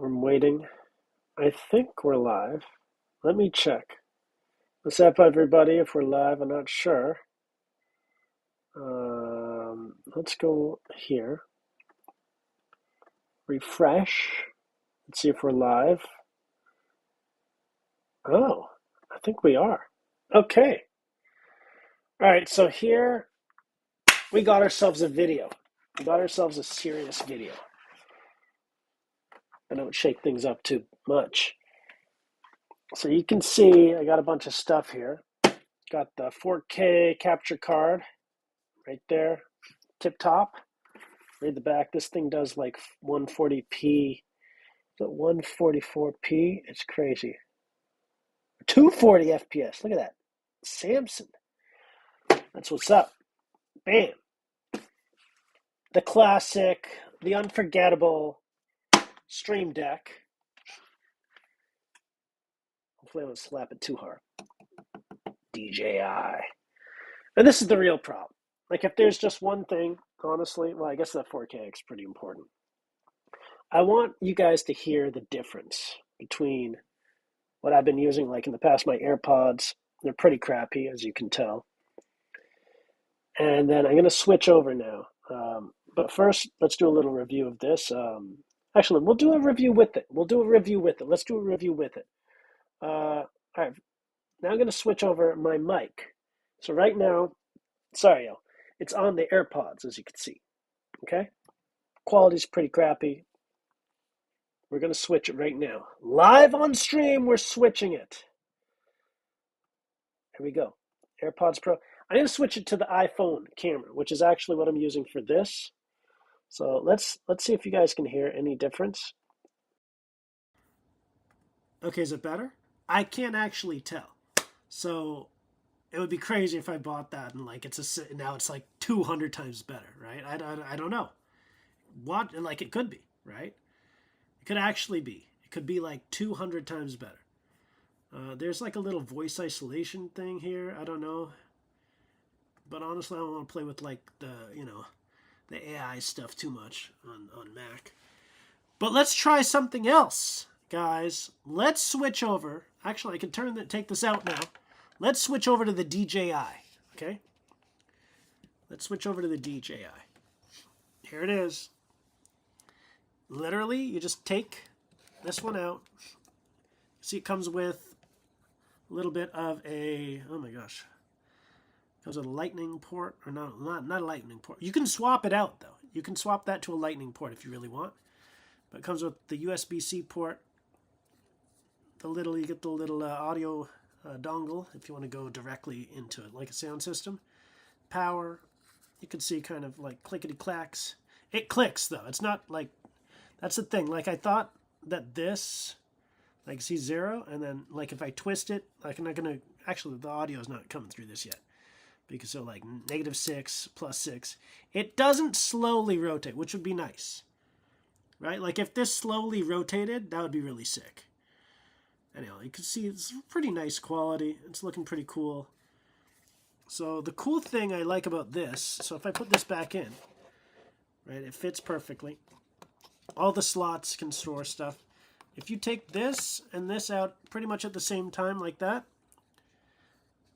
I'm waiting. I think we're live. Let me check. What's up, everybody? If we're live, I'm not sure. Let's go here. Refresh. Let's see if we're live. Oh, I think we are. Okay. All right, so here we got ourselves a video. We got ourselves a serious video. I don't shake things up too much. So you can see I got a bunch of stuff here. Got the 4K capture card right there, tip top. Read the back. This thing does like 140p, but 144p. It's crazy. 240 FPS. Look at that. Samson. That's what's up. Bam. The classic, the unforgettable Stream Deck. Hopefully I don't slap it too hard. DJI. And this is the real problem. Like if there's just one thing, honestly, well, I guess that 4K is pretty important. I want you guys to hear the difference between what I've been using, like in the past, my AirPods. They're pretty crappy, as you can tell. And then I'm going to switch over now. But first, let's do a little review of this. Actually, we'll do a review with it. Let's do a review with it. All right. Now I'm going to switch over my mic. So right now, sorry, yo, it's on the AirPods, as you can see. Okay? Quality's pretty crappy. We're going to switch it right now. Live on stream, we're switching it. Here we go. AirPods Pro. I'm going to switch it to the iPhone camera, which is actually what I'm using for this. So let's see if you guys can hear any difference. Okay, is it better? I can't actually tell. So it would be crazy if I bought that and like now it's like 200 times better, right? I don't know. What, like it could be, right? It could actually be. It could be like 200 times better. There's like a little voice isolation thing here. I don't know. But honestly, I don't want to play with like the AI stuff too much on Mac. But let's try something else, guys. Let's switch over. Actually, I can take this out now. Let's switch over to the DJI. Okay. Let's switch over to the DJI. Here it is. Literally, you just take this one out. See, it comes with a little bit of a, oh my gosh, it comes with a lightning port, or not a lightning port. You can swap it out though. You can swap that to a lightning port if you really want. But it comes with the USB-C port. You get the little audio dongle if you want to go directly into it, like a sound system. Power, you can see kind of like clickety clacks. It clicks though. It's not like, that's the thing. Like I thought that this, like see 0, and then like if I twist it, like I'm not gonna, actually the audio is not coming through this yet. Because so like -6, +6, it doesn't slowly rotate, which would be nice, right? Like if this slowly rotated, that would be really sick. Anyhow, you can see it's pretty nice quality. It's looking pretty cool. So the cool thing I like about this, so if I put this back in, right, it fits perfectly. All the slots can store stuff. If you take this and this out pretty much at the same time like that,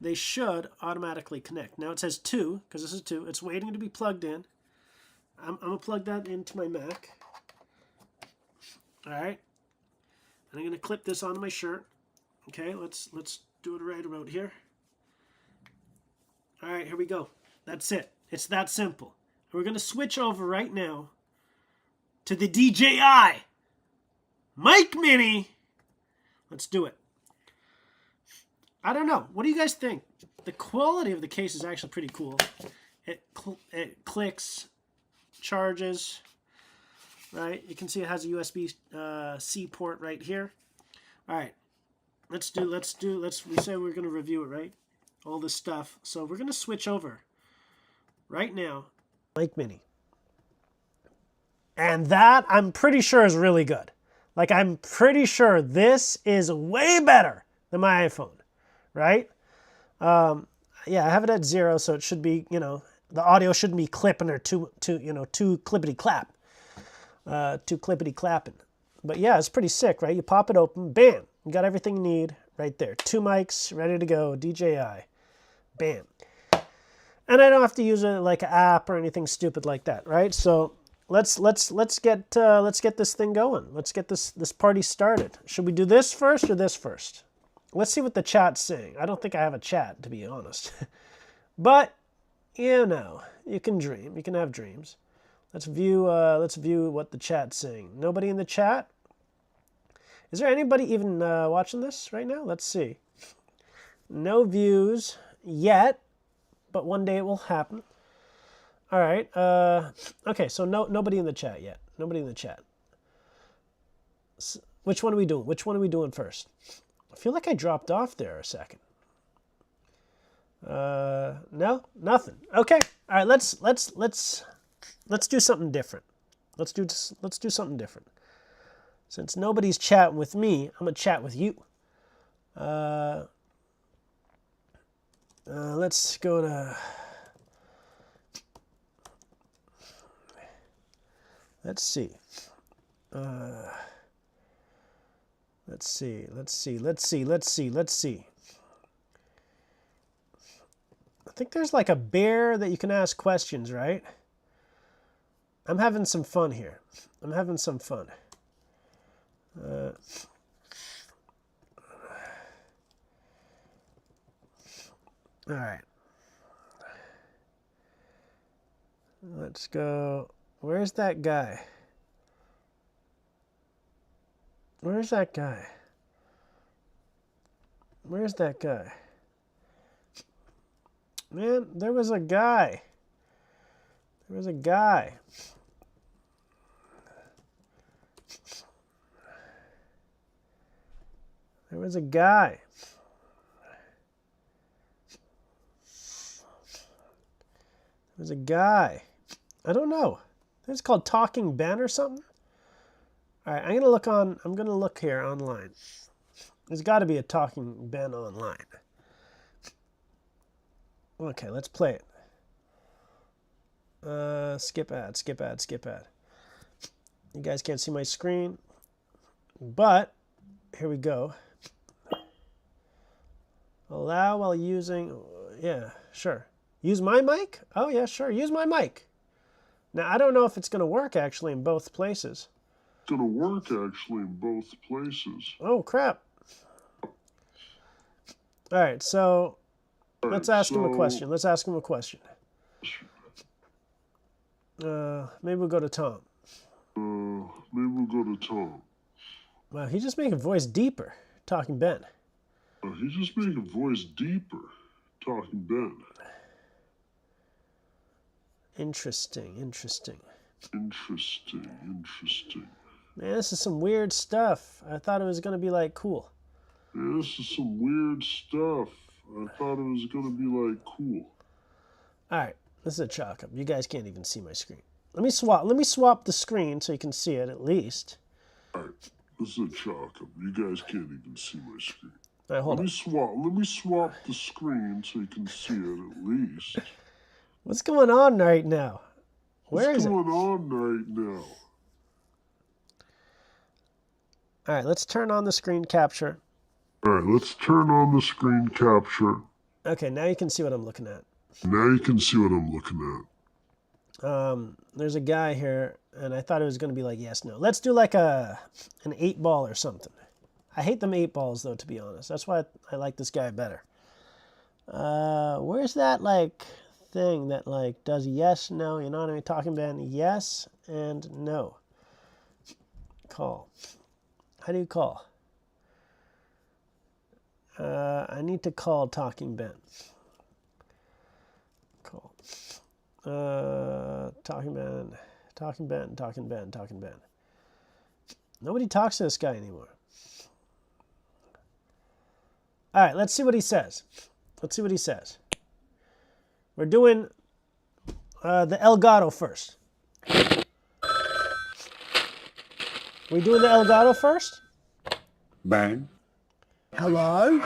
they should automatically connect. Now it says 2, because this is 2. It's waiting to be plugged in. I'm going to plug that into my Mac. All right. And I'm going to clip this onto my shirt. Okay, let's do it right about here. All right, here we go. That's it. It's that simple. And we're going to switch over right now to the DJI Mic Mini. Let's do it. I don't know. What do you guys think? The quality of the case is actually pretty cool. It clicks, charges, right? You can see it has a USB-C port right here. All right. We say we're going to review it, right? All this stuff. So we're going to switch over right now. Mic Mini. And that, I'm pretty sure, is really good. Like, I'm pretty sure this is way better than my iPhone, right? Yeah, I have it at 0, so it should be, the audio shouldn't be clipping or too clippity clap. Too clippity clapping. But yeah, it's pretty sick, right? You pop it open, bam, you got everything you need right there. 2 mics, ready to go, DJI, bam. And I don't have to use it like an app or anything stupid like that, right? So let's get this thing going. Let's get this party started. Should we do this first or this first? Let's see what the chat's saying. I don't think I have a chat, to be honest. But you know, you can dream. You can have dreams. Let's view what the chat's saying. Nobody in the chat? Is there anybody even watching this right now? Let's see. No views yet, but one day it will happen. All right. Okay, so nobody in the chat yet. Nobody in the chat. Which one are we doing? Which one are we doing first? I feel like I dropped off there a second. No, nothing. Okay. All right. Let's do something different. Let's do something different. Since nobody's chatting with me, I'm gonna chat with you. Let's go to. Let's see. Let's see. I think there's like a bear that you can ask questions, right? I'm having some fun here. I'm having some fun. All right. Let's go. Where's that guy? Where's that guy? Where's that guy? Man, there was a guy. There was a guy. There was a guy. There was a guy. I don't know. It's called Talking Ben or something. All right, I'm gonna look here online. There's got to be a Talking Ben online. Okay, let's play it. Skip ad. You guys can't see my screen, but here we go. Allow while using, yeah, sure. Use my mic? Oh yeah, sure, use my mic. Now, I don't know if it's going to work actually in both places. Oh, crap. All right, so let's ask him a question. Maybe we'll go to Tom. Wow, he's just making voice deeper, Talking Ben. Interesting. Man, this is some weird stuff. I thought it was going to be like cool. All right, this is a chalk up. You guys can't even see my screen. Let me swap the screen so you can see it at least. All right, this is a chalk up. You guys can't even see my screen. All right, hold on. Let me swap the screen so you can see it at least. What's going on right now? What's going on right now? All right, let's turn on the screen capture. Okay, now you can see what I'm looking at. There's a guy here, and I thought it was going to be like yes, no. Let's do like an 8-ball or something. I hate them 8 balls, though, to be honest. That's why I like this guy better. Where's that, like, thing that, like, does yes, no? You know what I mean? Talking Ben, yes and no. Call. How do you call? I need to call Talking Ben. Call. Talking Ben. Nobody talks to this guy anymore. All right, let's see what he says. We're doing the elgato first. We doing the elgato first? Bang. Hello?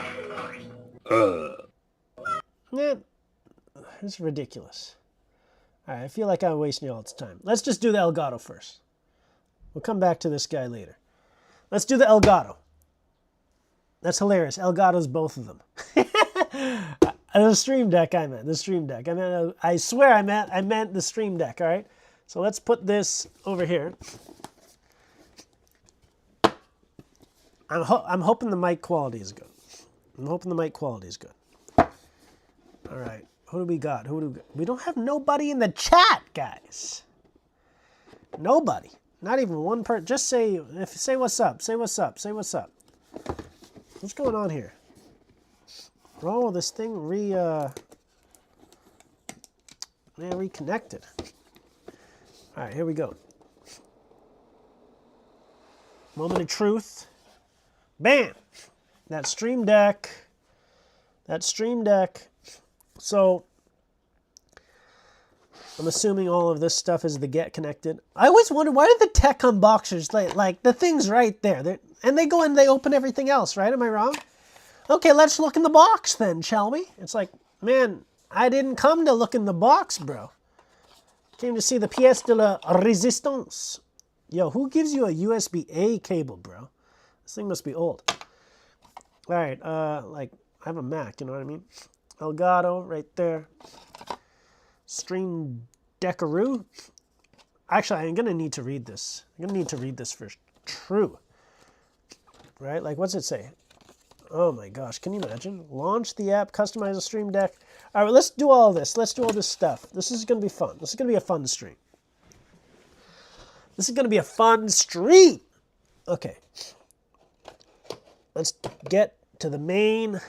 Man, this is ridiculous. All right, I feel like I'm wasting y'all's time. Let's just do the elgato first. We'll come back to this guy later. Let's do the Elgato. That's hilarious. Elgato's both of them. The Stream Deck, I meant. The Stream Deck. I swear I meant the Stream Deck, all right? So let's put this over here. I'm hoping the mic quality is good. All right. Who do we got? We don't have nobody in the chat, guys. Nobody. Not even one person. Just say what's up. Say what's up. What's going on here? Oh, this thing reconnected. All right, here we go. Moment of truth. Bam! That Stream Deck. So, I'm assuming all of this stuff is the get connected. I always wonder, why do the tech unboxers, like the thing's right there. And they go and they open everything else, right? Am I wrong? Okay, let's look in the box then, shall we? It's like, man, I didn't come to look in the box, bro. Came to see the pièce de la résistance. Yo, who gives you a USB-A cable, bro? This thing must be old. All right, like, I have a Mac, you know what I mean? Elgato right there. Stream Deckaroo. Actually, I'm going to need to read this. I'm going to need to read this for true. Right? Like, what's it say? Oh my gosh, can you imagine? Launch the app, customize a Stream Deck. All right, let's do all this. Let's do all this stuff. This is going to be fun. This is going to be a fun stream. Okay. Let's get to the main.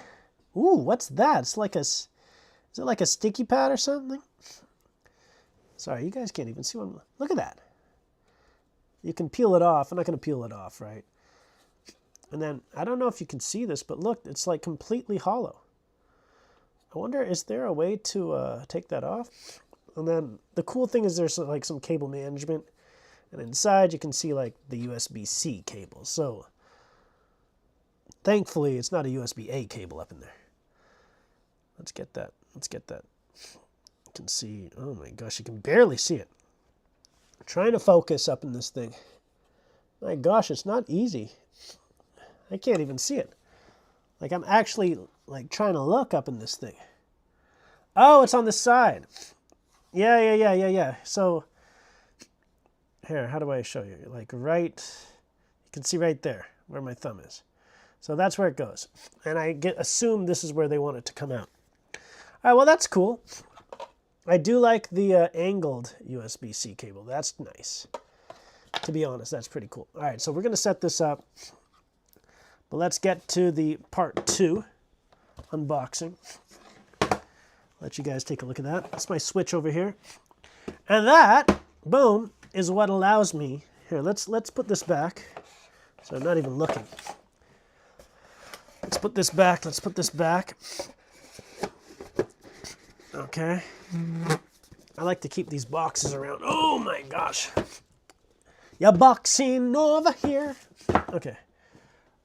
Ooh, what's that? It's like is it like a sticky pad or something? Sorry, you guys can't even see one. Look at that. You can peel it off. I'm not going to peel it off, right? And then, I don't know if you can see this, but look, it's like completely hollow. I wonder, is there a way to take that off? And then, the cool thing is there's like some cable management. And inside, you can see like the USB-C cable. So, thankfully, it's not a USB-A cable up in there. Let's get that. You can see, oh my gosh, you can barely see it. I'm trying to focus up in this thing. My gosh, it's not easy. I can't even see it. Like, I'm actually like trying to look up in this thing. Oh, it's on the side. Yeah. So, here, how do I show you? Like right, you can see right there where my thumb is. So that's where it goes. And I assume this is where they want it to come out. All right, well, that's cool. I do like the angled USB-C cable. That's nice. To be honest, that's pretty cool. All right, so we're going to set this up. But let's get to the part 2 unboxing. Let you guys take a look at that. That's my Switch over here. And that, boom, is what allows me. Here, let's put this back. So I'm not even looking. Let's put this back. Okay. I like to keep these boxes around. Oh my gosh. You're boxing over here. Okay.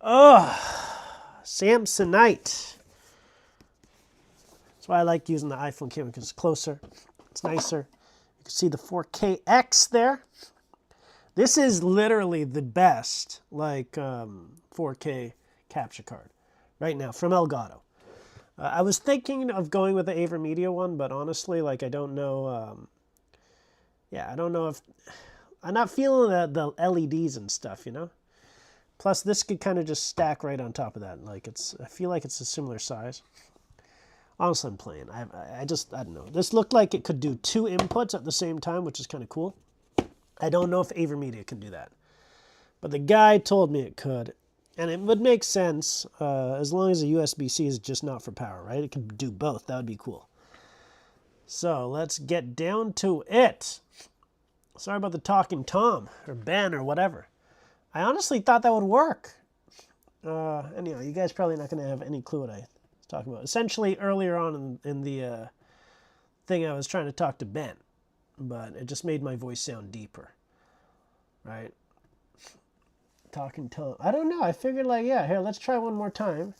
Oh, Samsonite. That's why I like using the iPhone camera, because it's closer. It's nicer. You can see the 4KX there. This is literally the best, like, 4K capture card right now from Elgato. I was thinking of going with the AverMedia one, but honestly, like, I don't know. I don't know if I'm not feeling the LEDs and stuff, you know. Plus, this could kind of just stack right on top of that. Like, I feel like it's a similar size. Honestly, I'm playing. I don't know. This looked like it could do 2 inputs at the same time, which is kind of cool. I don't know if AverMedia can do that. But the guy told me it could. And it would make sense as long as the USB-C is just not for power, right? It can do both. That would be cool. So, let's get down to it. Sorry about the talking Tom, or Ben, or whatever. I honestly thought that would work. Anyhow, you guys probably not going to have any clue what I was talking about. Essentially, earlier on in the thing, I was trying to talk to Ben, but it just made my voice sound deeper, right? Talking Tom. I don't know. I figured, like, yeah, here, let's try one more time.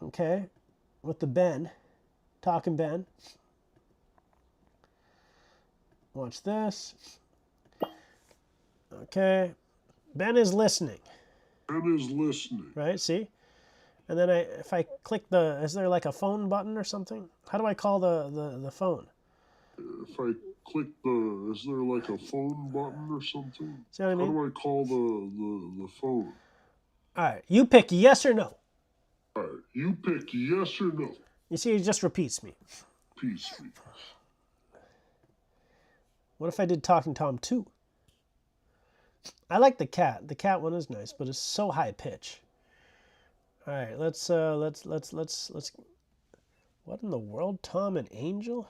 Okay, with the Ben, talking Ben. Watch this. Okay, Ben is listening. Ben is listening. Right, see? And then if I click the, is there like a phone button or something? How do I call the phone? If I click the, is there like a phone button or something? See what I mean? How do I call the phone? All right, you pick yes or no. All right, you pick yes or no. You see, it just repeats me. Peace. What if I did Talking Tom 2? I like the cat. The cat one is nice, but it's so high pitch. All right, let's. What in the world, Tom and Angel?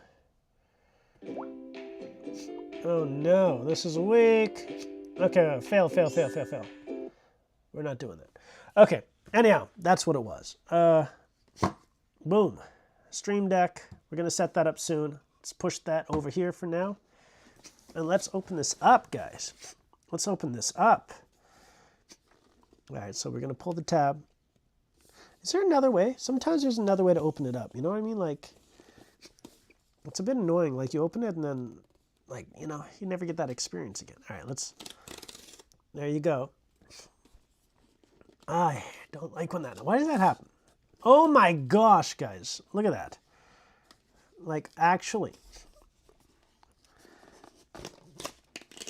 Oh no, this is weak. Okay, fail. We're not doing that. Okay, anyhow, that's what it was. Boom. Stream Deck. We're gonna set that up soon. Let's push that over here for now. And let's open this up, guys. Let's open this up. All right, so we're gonna pull the tab. Is there another way? Sometimes there's another way to open it up. You know what I mean? Like, it's a bit annoying. Like, you open it and then, like, you know, you never get that experience again. All right, there you go. I don't like when that, why does that happen? Oh my gosh, guys. Look at that. Like, actually.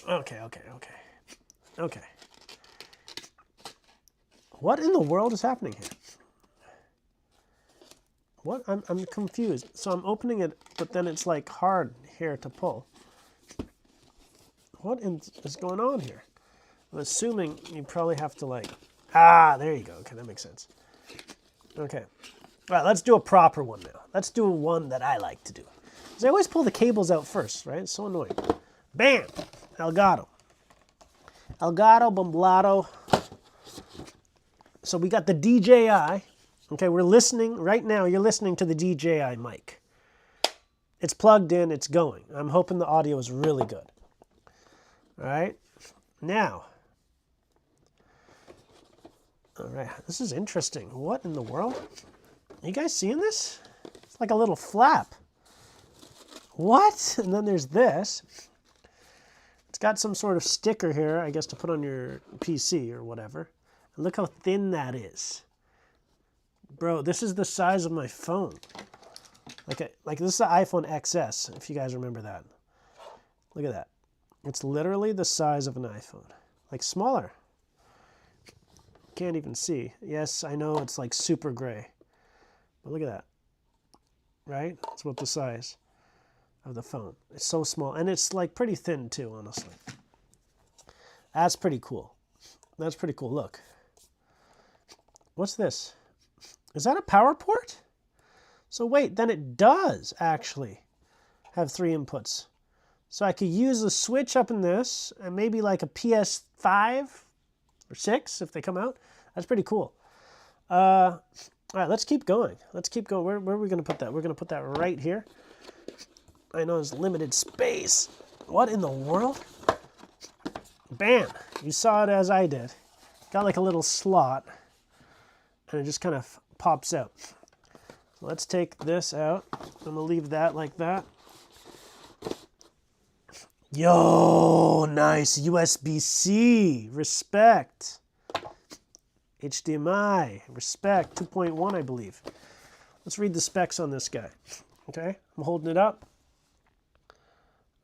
Okay. What in the world is happening here? What? I'm confused. So I'm opening it, but then it's like hard here to pull. What is going on here? I'm assuming you probably have to like, there you go. Okay, that makes sense. Okay. All right, let's do a proper one now. Let's do one that I like to do. Because I always pull the cables out first, right? It's so annoying. Bam! Elgato. Elgato, Bomblato. So we got the DJI. Okay, we're listening. Right now, you're listening to the DJI mic. It's plugged in. It's going. I'm hoping the audio is really good. All right. Now. All right. This is interesting. What in the world? Are you guys seeing this? It's like a little flap. What? And then there's this. It's got some sort of sticker here, I guess, to put on your PC or whatever. And look how thin that is. Bro, this is the size of my phone. Like this is the iPhone XS, if you guys remember that. Look at that. It's literally the size of an iPhone. Like smaller. Can't even see. Yes, I know it's like super gray. But look at that. Right? It's about the size of the phone. It's so small. And it's like pretty thin too, honestly. That's pretty cool. That's pretty cool. Look. What's this? Is that a power port? So wait, then it does actually have 3 inputs. So I could use the switch up in this and maybe like a PS5 or 6 if they come out. That's pretty cool. All right, let's keep going. Let's keep going. Where are we going to put that? We're going to put that right here. I know there's limited space. What in the world? Bam! You saw it as I did. Got like a little slot. And it just kind of pops out. So let's take this out. I'm going to leave that like that. Yo, nice. USB-C. Respect. HDMI. Respect. 2.1, I believe. Let's read the specs on this guy. Okay, I'm holding it up.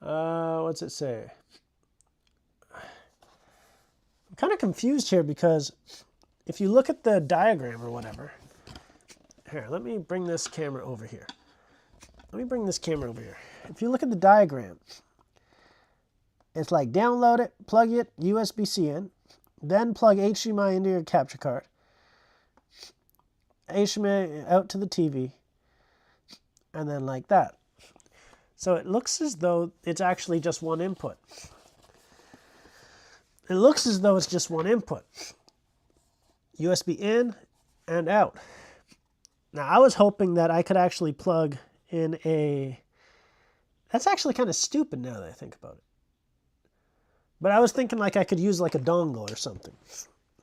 What's it say? I'm kind of confused here because if you look at the diagram or whatever, here, let me bring this camera over here. If you look at the diagram, it's like download it, plug it, USB-C in, then plug HDMI into your capture card, HDMI out to the TV, and then like that. So it looks as though it's actually just one input. It looks as though it's just one input. USB in and out. Now I was hoping that I could actually plug in a... That's actually kind of stupid now that I think about it. But I was thinking like I could use like a dongle or something,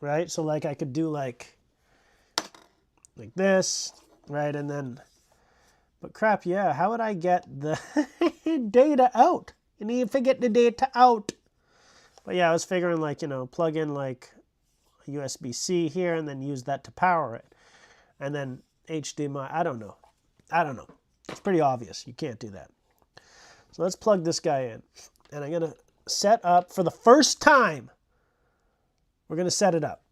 right? So like I could do like this, right? And then, but crap, yeah, how would I get the data out? I need to get the data out. But yeah, I was figuring like, plug in like a USB-C here and then use that to power it. And then HDMI, I don't know. It's pretty obvious. You can't do that. So let's plug this guy in. And I'm going to set up, for the first time, we're going to set it up.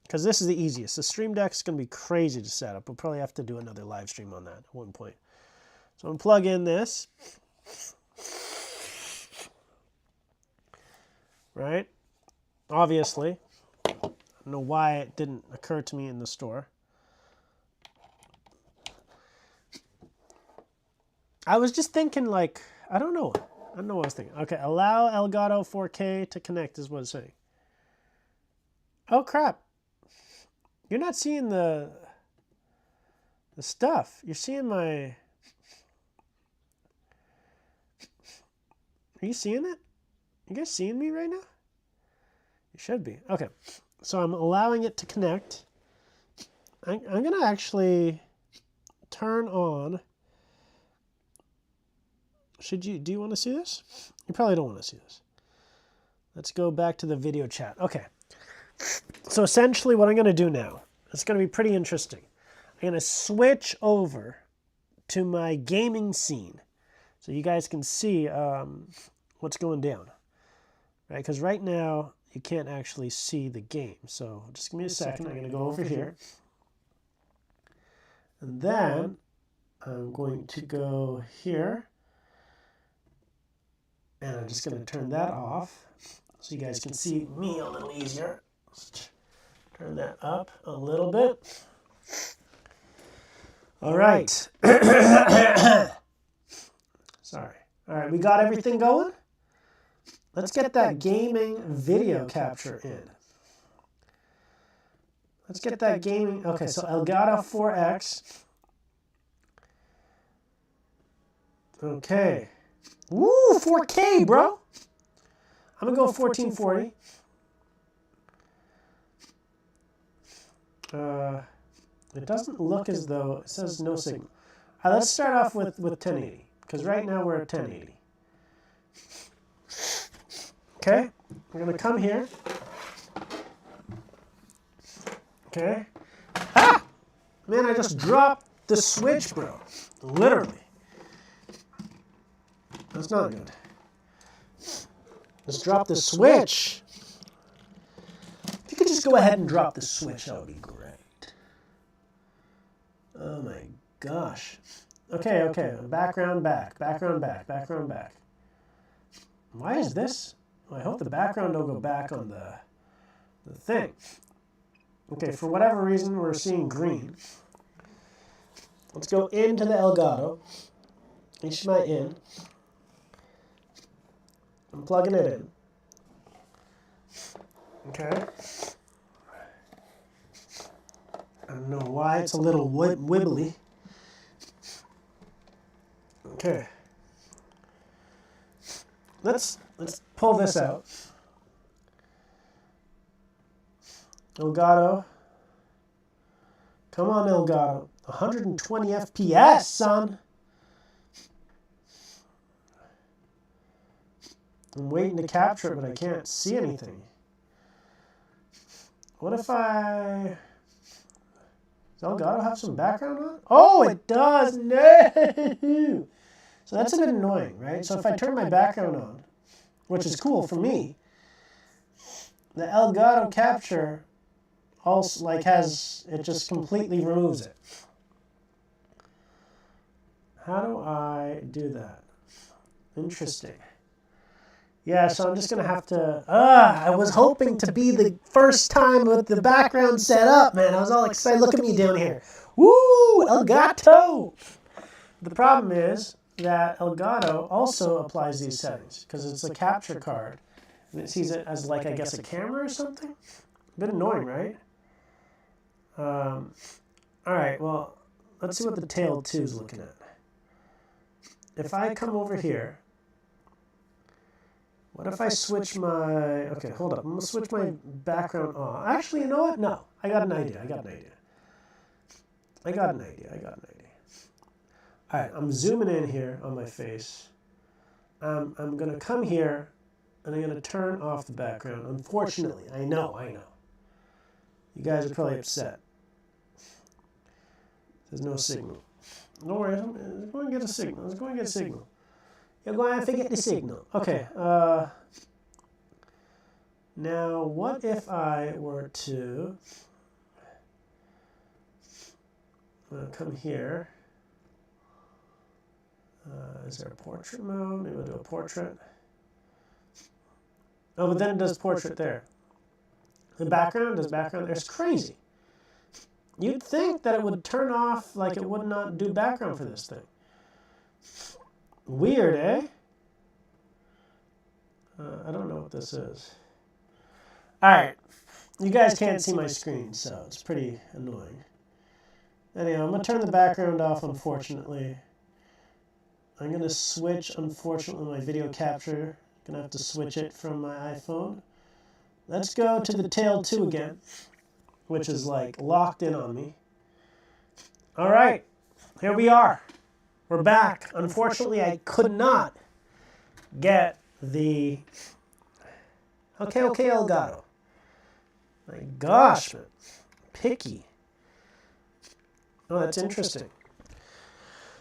Because this is the easiest. The Stream Deck is going to be crazy to set up. We'll probably have to do another live stream on that at one point. So I'm going to plug in this. Right? Obviously. I don't know why it didn't occur to me in the store. I was just thinking like, I don't know what I was thinking. Okay, allow Elgato 4K to connect is what it's saying. Oh crap. You're not seeing the stuff. You're seeing my... Are you seeing it? You guys seeing me right now? You should be. Okay. So I'm allowing it to connect. I'm going to actually turn on... do you want to see this? You probably don't want to see this. Let's go back to the video chat. Okay. So essentially what I'm going to do now, it's going to be pretty interesting. I'm going to switch over to my gaming scene so you guys can see what's going down. Right? Because right now you can't actually see the game. So just give me a second. I'm going to go over here. And then I'm going to go here. And I'm just going to turn that off so you guys can see me a little easier. Let's turn that up a little bit. All right. Sorry. All right, we got everything going? Let's get that gaming video capture in. Let's get that gaming. Okay, so Elgato 4X. Okay. Woo, 4K, bro. I'm going to go 1440. It doesn't look as though it says no signal. All right, let's start off with 1080, because right now we're at 1080. Okay, we're going to come here. Okay. Ah! Man, I just dropped the switch, bro. Literally. That's not good. Let's drop the switch. If you could just go ahead and drop the switch, that would be great. Oh my gosh. Okay. Background back. Why is this? Well, I hope the background don't go back on the thing. Okay, for whatever reason, we're seeing green. Let's go into the Elgato. HDMI in. I'm plugging it in. Okay. I don't know why it's a little wibbly. Okay. Let's pull this out. Elgato. Come on, Elgato. 120 FPS, son. I'm waiting to capture it, but I can't see anything. What if I... Does Elgato have some background on? Oh, it does! No! So that's a bit annoying, right? So if I turn my background on, which is cool for me, the Elgato capture also has, it just completely removes it. How do I do that? Interesting. Yeah, so I'm just going to have to... I was hoping to be the first time with the background set up, man. I was all excited. Look at me down here. Woo! Elgato! The problem is that Elgato also applies these settings because it's a capture card. And it sees it as, like, I guess, a camera or something. A bit annoying, right? All right, well, let's see what the tail 2 is looking at. If I come over here... What if I switch my... Okay, hold up. I'm going to switch my background on. Actually, you know what? No. I got an idea. All right, I'm zooming in here on my face. I'm going to come here and I'm going to turn off the background. Unfortunately, I know. You guys are probably upset. There's no signal. Don't worry, let's go and get a signal. Let's go and get a signal. You're going to forget the signal. Okay. Now, what if I were to come here? Is there a portrait mode? Maybe we'll do a portrait. Oh, but then it does portrait there. The background does background there. It's crazy. You'd think that it would turn off, like it would not do background for this thing. Weird, eh? I don't know what this is. Alright. You guys can't see my screen, so it's pretty annoying. Anyhow, I'm going to turn the background off, unfortunately. I'm going to switch, unfortunately, my video capture. I'm going to have to switch it from my iPhone. Let's go to the Tail 2 again, which is like locked in on me. All right, here we are. We're back. Unfortunately, I could not get the... Okay, Elgato. My gosh, man. Picky. Oh, that's interesting.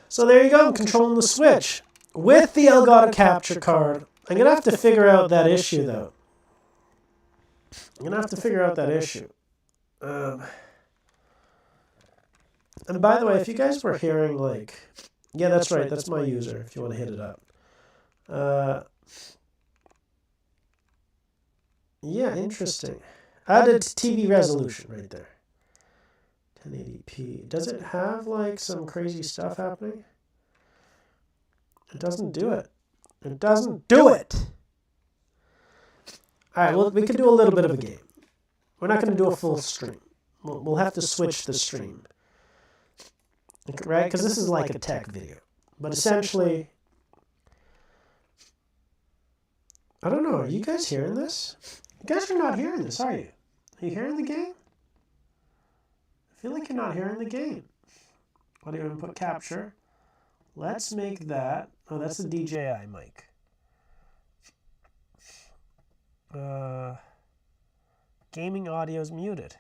So there you go. I'm controlling the Switch with the Elgato capture card. I'm going to have to figure out that issue, though. I'm going to have to figure out that issue. And by the way, if you guys were hearing, like... Yeah, that's right. That's my user, if you want to hit it up. Yeah, interesting. Added TV resolution right there. 1080p. Does it have, like, some crazy stuff happening? It doesn't do it. It doesn't do it! Alright, well, we could do a little bit of a game. We're not going to do a full stream. We'll have to switch the stream. Right? Because this is like a tech video. But essentially... I don't know, are you guys hearing this? You guys are not hearing this, are you? Are you hearing the game? I feel like you're not hearing the game. Audio input capture. Let's make that... Oh, that's the DJI mic. Gaming audio is muted.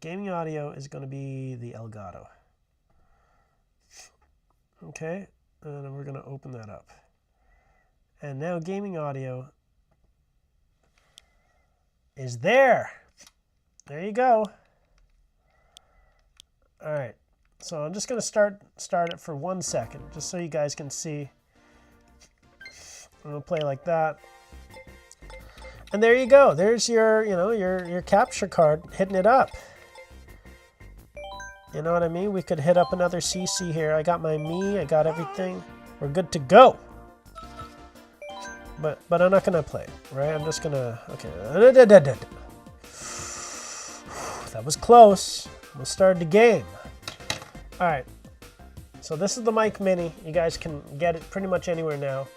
Gaming audio is going to be the Elgato. Okay, and we're going to open that up. And now gaming audio is there. There you go. All right, so I'm just going to start it for 1 second, just so you guys can see. I'm going to play like that. And there you go. There's your, your capture card hitting it up. You know what I mean? We could hit up another CC here. I got my Me. I got everything. We're good to go. But I'm not gonna play, right? I'm just gonna. Okay. That was close. We'll start the game. All right. So this is the Mic Mini. You guys can get it pretty much anywhere now.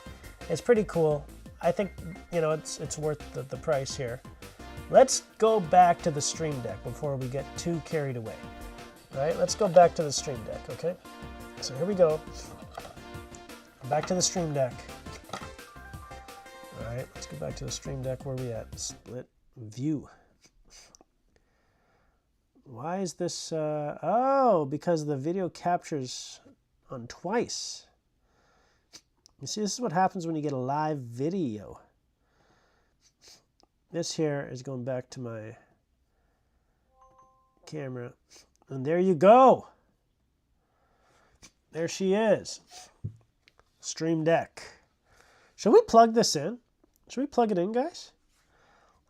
It's pretty cool. I think, it's worth the price here. Let's go back to the Stream Deck before we get too carried away. All right, let's go back to the Stream Deck, okay? So here we go. Back to the Stream Deck. All right, let's go back to the Stream Deck. Where are we at? Split view. Why is this? Oh, because the video captures on twice. You see, this is what happens when you get a live video. This here is going back to my camera. And there you go. There she is. Stream Deck. Should we plug this in? Should we plug it in, guys?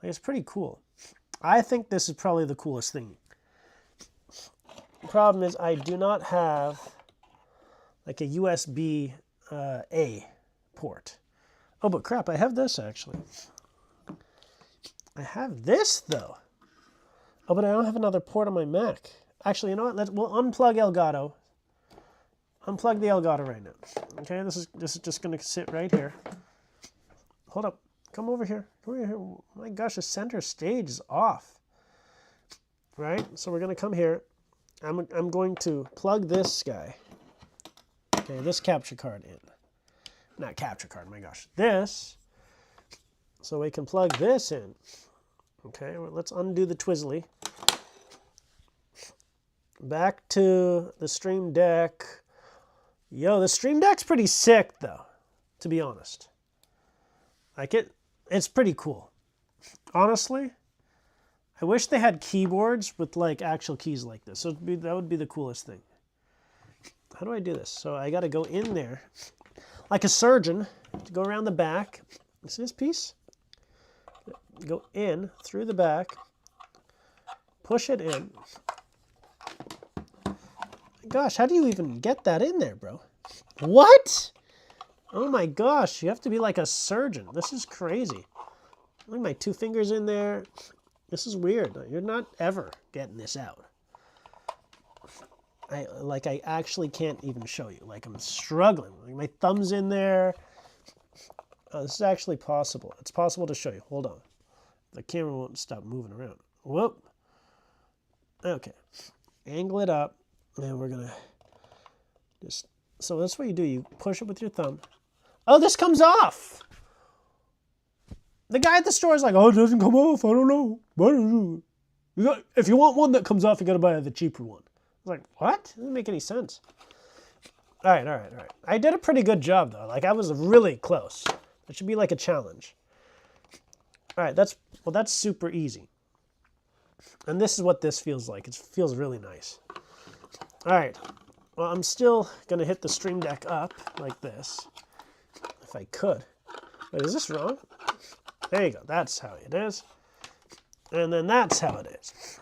Like, it's pretty cool. I think this is probably the coolest thing. The problem is I do not have like a USB A port. Oh, but crap, I have this actually. I have this though. Oh, but I don't have another port on my Mac. Actually, you know what? We'll unplug Elgato. Unplug the Elgato right now. Okay, this is just gonna sit right here. Hold up. Come over here. Come over here. My gosh, the center stage is off. Right? So we're gonna come here. I'm going to plug this guy. Okay, this capture card in. Not capture card, my gosh. This So we can plug this in. Okay, well, let's undo the Twizzly. Back to the Stream Deck. Yo, the Stream Deck's pretty sick, though, to be honest. Like it's pretty cool. Honestly, I wish they had keyboards with like actual keys like this. So that would be the coolest thing. How do I do this? So I got to go in there like a surgeon to go around the back. See this piece? Go in through the back, push it in. Gosh, how do you even get that in there, bro? What? Oh my gosh, you have to be like a surgeon. This is crazy. Look, my 2 fingers in there. This is weird. You're not ever getting this out. I actually can't even show you. Like, I'm struggling. Like, my thumb's in there. Oh, this is actually possible. It's possible to show you. Hold on. The camera won't stop moving around. Whoop. Okay. Angle it up. And we're going to just... So that's what you do. You push it with your thumb. Oh, this comes off! The guy at the store is like, oh, it doesn't come off. I don't know. If you want one that comes off, you got to buy the cheaper one. I was like, what? Doesn't make any sense. All right. I did a pretty good job, though. Like, I was really close. That should be like a challenge. All right, that's super easy. And this is what this feels like. It feels really nice. All right. Well, I'm still going to hit the Stream Deck up like this. If I could. Wait, is this wrong? There you go. That's how it is. And then that's how it is.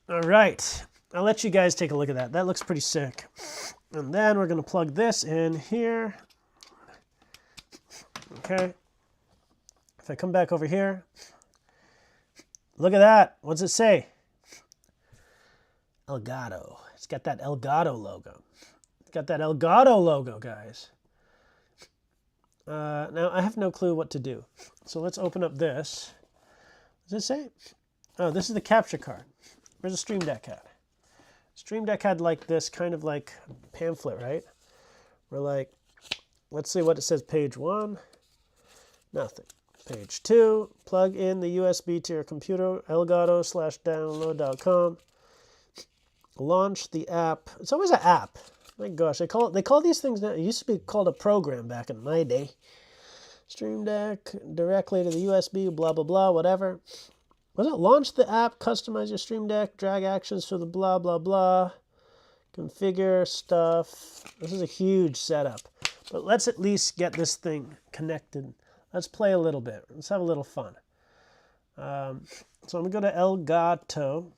All right. I'll let you guys take a look at that. That looks pretty sick. And then we're going to plug this in here. Okay. If I come back over here, look at that. What's it say? Elgato. It's got that Elgato logo. It's got that Elgato logo, guys. Now, I have no clue what to do. So let's open up this. What does it say? Oh, this is the capture card. Where's the Stream Deck at? Stream Deck had like this kind of like pamphlet, right? We're like, let's see what it says. Page 1. Nothing. Page 2. Plug in the USB to your computer. elgato/download.com. Launch the app. It's always an app. My gosh, they call these things now. It used to be called a program back in my day. Stream Deck directly to the USB, blah blah blah, whatever. Was it launch the app, customize your Stream Deck, drag actions for the blah blah blah, configure stuff. This is a huge setup, but let's at least get this thing connected. Let's play a little bit. Let's have a little fun. So I'm gonna go to Elgato.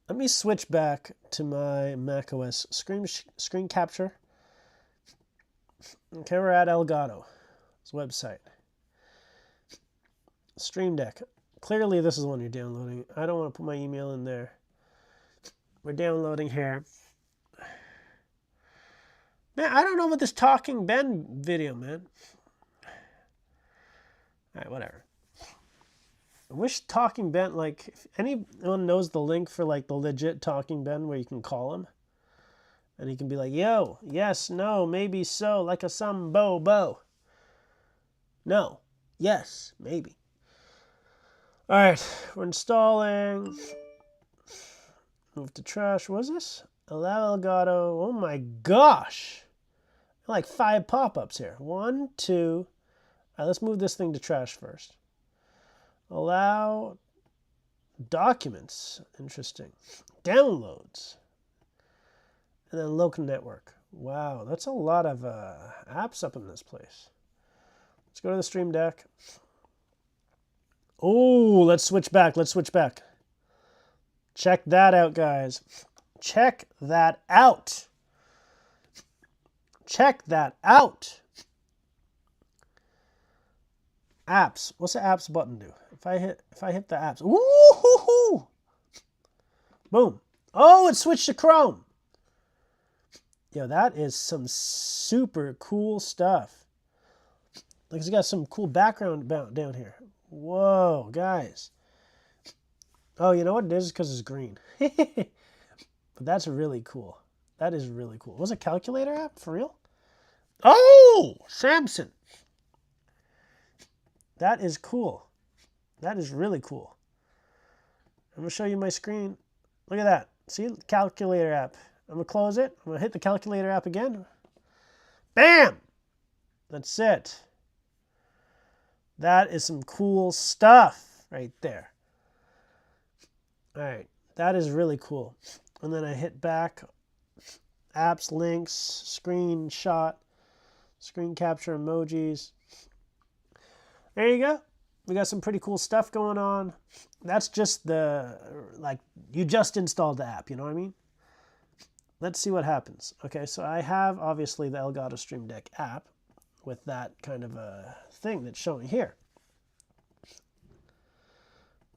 Let me switch back to my macOS screen capture. Okay, we're at Elgato's website. Stream Deck. Clearly this is the one you're downloading. I don't want to put my email in there. We're downloading here. Man, I don't know about this Talking Ben video, man. Alright, whatever. I wish Talking Ben, like, if anyone knows the link for, like, the legit Talking Ben where you can call him, and he can be like, yo, yes, no, maybe so, like a some bo. No, yes, maybe. All right, we're installing. Move to trash. What is this? Allow Elgato. Oh my gosh. Like 5 pop-ups here. 1, 2. All right, let's move this thing to trash first. Allow documents. Interesting. Downloads. And then local network. Wow, that's a lot of apps up in this place. Let's go to the Stream Deck. Oh, let's switch back. Check that out, guys. Check that out. Apps. What's the apps button do? If I hit the apps. Woo-hoo-hoo! Boom. Oh, it switched to Chrome. Yo, that is some super cool stuff. Like, it's got some cool background down here. Whoa, guys. Oh, you know what it is? Because it's green. But that's really cool. That is really cool. Was it a calculator app? For real? Oh, Samson. That is cool. That is really cool. I'm going to show you my screen. Look at that. See, calculator app. I'm going to close it. I'm going to hit the calculator app again. Bam! That's it. That is some cool stuff right there. All right. That is really cool. And then I hit back. Apps, links, screenshot, screen capture emojis. There you go. We got some pretty cool stuff going on. That's just you just installed the app, you know what I mean? Let's see what happens. Okay, so I have obviously the Elgato Stream Deck app with that kind of a thing that's showing here.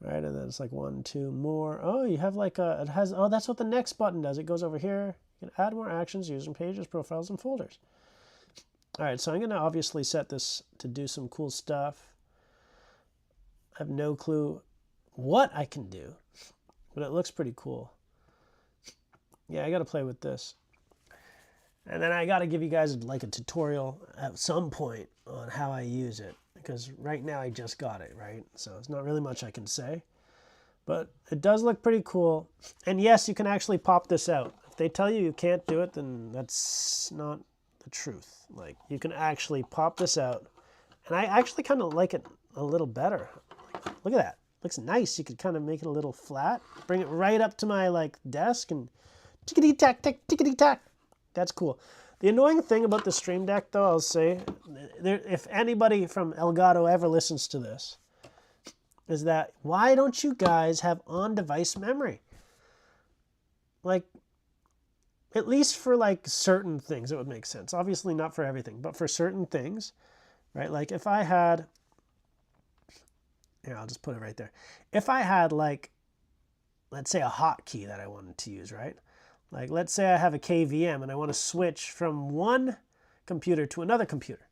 Right, and then it's like 1, 2 more. Oh, you have that's what the next button does. It goes over here. You can add more actions, user pages, profiles, and folders. All right, so I'm going to obviously set this to do some cool stuff. I have no clue what I can do, but it looks pretty cool. Yeah, I got to play with this. And then I got to give you guys like a tutorial at some point on how I use it, because right now I just got it, right? So it's not really much I can say, but it does look pretty cool. And yes, you can actually pop this out. If they tell you can't do it, then that's not the truth. Like, you can actually pop this out, and I actually kind of like it a little better. Look at that. Looks nice. You could kind of make it a little flat. Bring it right up to my desk and tickety-tack, tickety-tack. That's cool. The annoying thing about the Stream Deck, though, I'll say, if anybody from Elgato ever listens to this, is that why don't you guys have on-device memory? Like, at least for certain things, it would make sense. Obviously not for everything, but for certain things, right? Like if I had, here, I'll just put it right there. If I had let's say a hotkey that I wanted to use, right? Like let's say I have a KVM and I want to switch from one computer to another computer.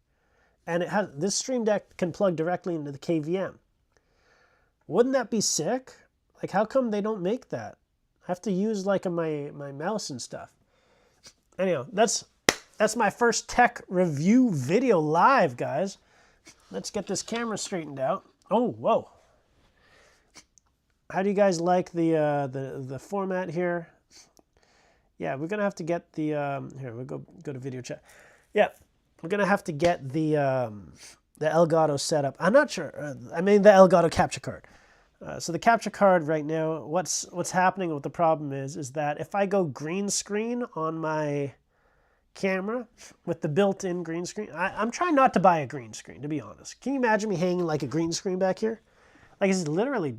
And this Stream Deck can plug directly into the KVM. Wouldn't that be sick? Like, how come they don't make that? I have to use my mouse and stuff. Anyhow, that's my first tech review video live, guys. Let's get this camera straightened out. Oh, whoa. How do you guys like the format here? Yeah, we're gonna have to get the here, we'll go to video chat. Yeah, we're gonna have to get the Elgato setup. I'm not sure. I mean the Elgato capture card. So the capture card right now, what's happening, what the problem is that if I go green screen on my camera with the built-in green screen, I'm trying not to buy a green screen, to be honest. Can you imagine me hanging like a green screen back here? Like, it's literally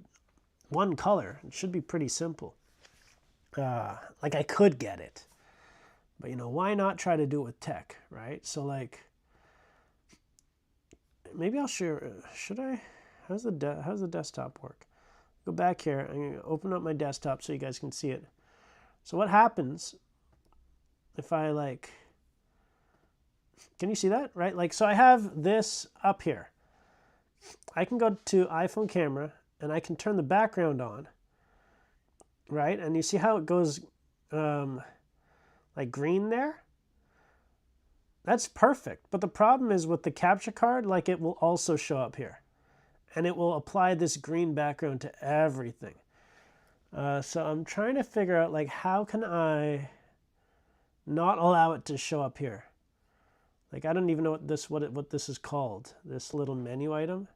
one color. It should be pretty simple. Like, I could get it, but why not try to do it with tech, right? So maybe I'll share. Should I? How's the desktop work? Go back here. I'm gonna open up my desktop so you guys can see it. So what happens if I can you see that, right? So I have this up here. I can go to iPhone camera and I can turn the background on, right? And you see how it goes green there? That's perfect. But the problem is with the capture card, it will also show up here. And it will apply this green background to everything. So I'm trying to figure out how can I not allow it to show up here? I don't even know what this is called. This little menu item.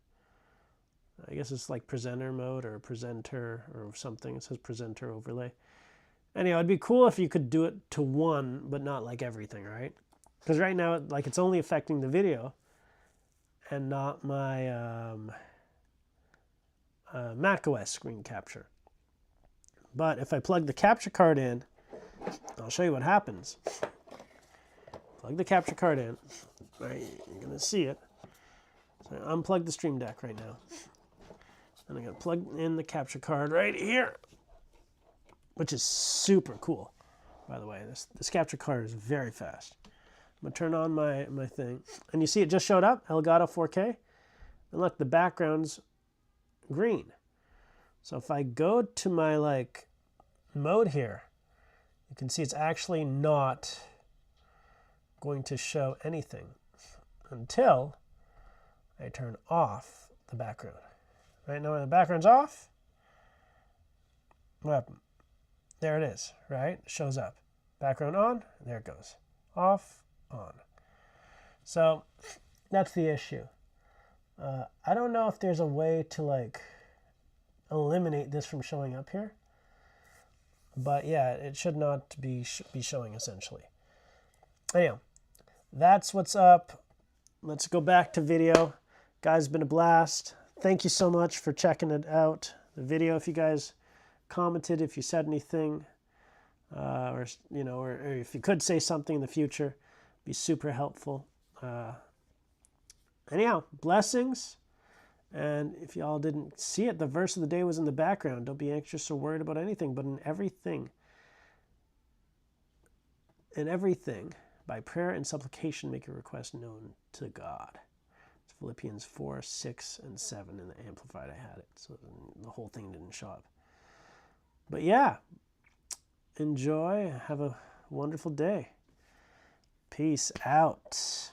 I guess it's presenter mode or presenter or something. It says presenter overlay. Anyhow, it'd be cool if you could do it to one, but not everything, right? Because right now, it's only affecting the video and not my macOS screen capture. But if I plug the capture card in, I'll show you what happens. Plug the capture card in. Right, you're going to see it. So I unplug the Stream Deck right now. And I'm going to plug in the capture card right here, which is super cool, by the way. This capture card is very fast. I'm going to turn on my thing. And you see it just showed up, Elgato 4K. And look, the background's green. So if I go to my mode here, you can see it's actually not going to show anything until I turn off the background. Right now when the background's off, what happened? There it is, right? It shows up. Background on, there it goes. Off, on. So that's the issue. I don't know if there's a way to like eliminate this from showing up here. But yeah, it should not be showing essentially. Anyhow, that's what's up. Let's go back to video. Guys, been a blast. Thank you so much for checking it out. The video, if you guys commented, if you said anything, or if you could say something in the future, be super helpful. Anyhow, blessings. And if y'all didn't see it, the verse of the day was in the background. Don't be anxious or worried about anything, but in everything, by prayer and supplication, make your request known to God. It's Philippians 4, 6, and 7 in the Amplified. I had it, so the whole thing didn't show up. But yeah, enjoy. Have a wonderful day. Peace out.